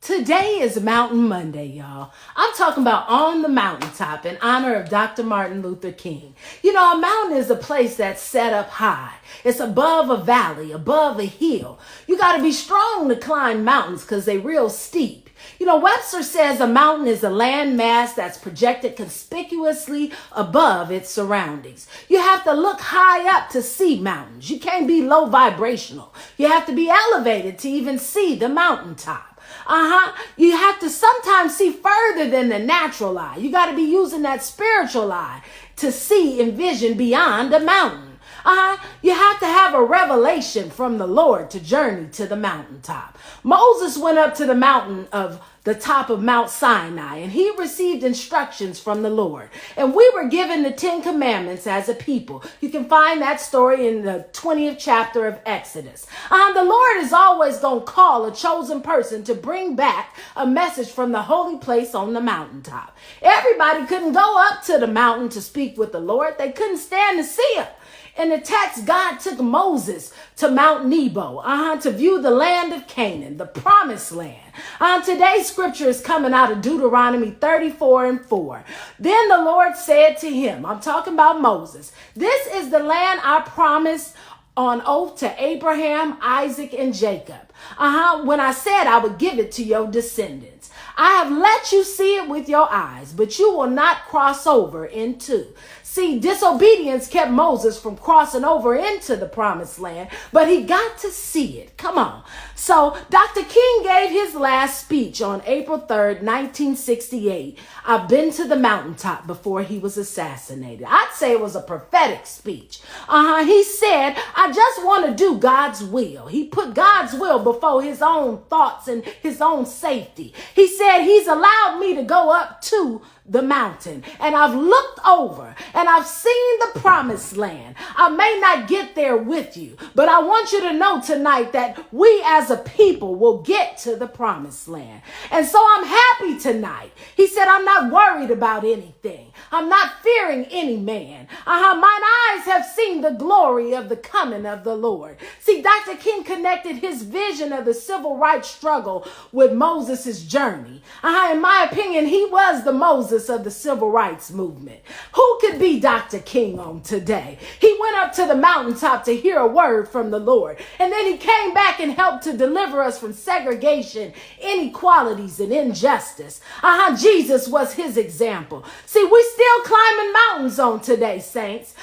Today is Mountain Monday, y'all. I'm talking about on the mountaintop in honor of Dr. Martin Luther King. You know, a mountain is a place that's set up high. It's above a valley, above a hill. You got to be strong to climb mountains because they're real steep. You know, Webster says a mountain is a land mass that's projected conspicuously above its surroundings. You have to look high up to see mountains. You can't be low vibrational. You have to be elevated to even see the mountaintop. You have to sometimes see further than the natural eye. You got to be using that spiritual eye to see and vision beyond a mountain. You have to have a revelation from the Lord to journey to the mountaintop. Moses went up to the mountain of the top of Mount Sinai, and he received instructions from the Lord. And we were given the 10 Commandments as a people. You can find that story in the 20th chapter of Exodus. The Lord is always going to call a chosen person to bring back a message from the holy place on the mountaintop. Everybody couldn't go up to the mountain to speak with the Lord. They couldn't stand to see him. In the text, God took Moses to Mount Nebo to view the land of Canaan, the promised land. Today's scripture is coming out of Deuteronomy 34:4. Then the Lord said to him, I'm talking about Moses, this is the land I promised on oath to Abraham, Isaac, and Jacob. When I said I would give it to your descendants. I have let you see it with your eyes, but you will not cross over into. See, disobedience kept Moses from crossing over into the promised land, but he got to see it. Come on. So Dr. King gave his last speech on April 3rd, 1968. I've been to the mountaintop before he was assassinated. I'd say it was a prophetic speech. He said, I just want to do God's will. He put God's will before his own thoughts and his own safety. He said he's allowed me to go up to the mountain, and I've looked over and I've seen the promised land. I may not get there with you, but I want you to know tonight that we as a people will get to the promised land. And so I'm happy tonight. He said, I'm not worried about anything. I'm not fearing any man. Mine eyes have seen the glory of the coming of the Lord. See, Dr. King connected his vision of the civil rights struggle with Moses' journey. In my opinion, he was the Moses of the civil rights movement. Who could be Dr. King on today? He went up to the mountaintop to hear a word from the Lord. And then he came back and helped to deliver us from segregation, inequalities, and injustice. Jesus was his example. See, we still climbing mountains on today, saints.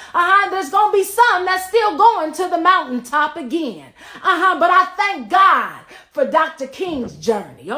There's going to be some that's still going to the mountaintop again. But I thank God for Dr. King's journey.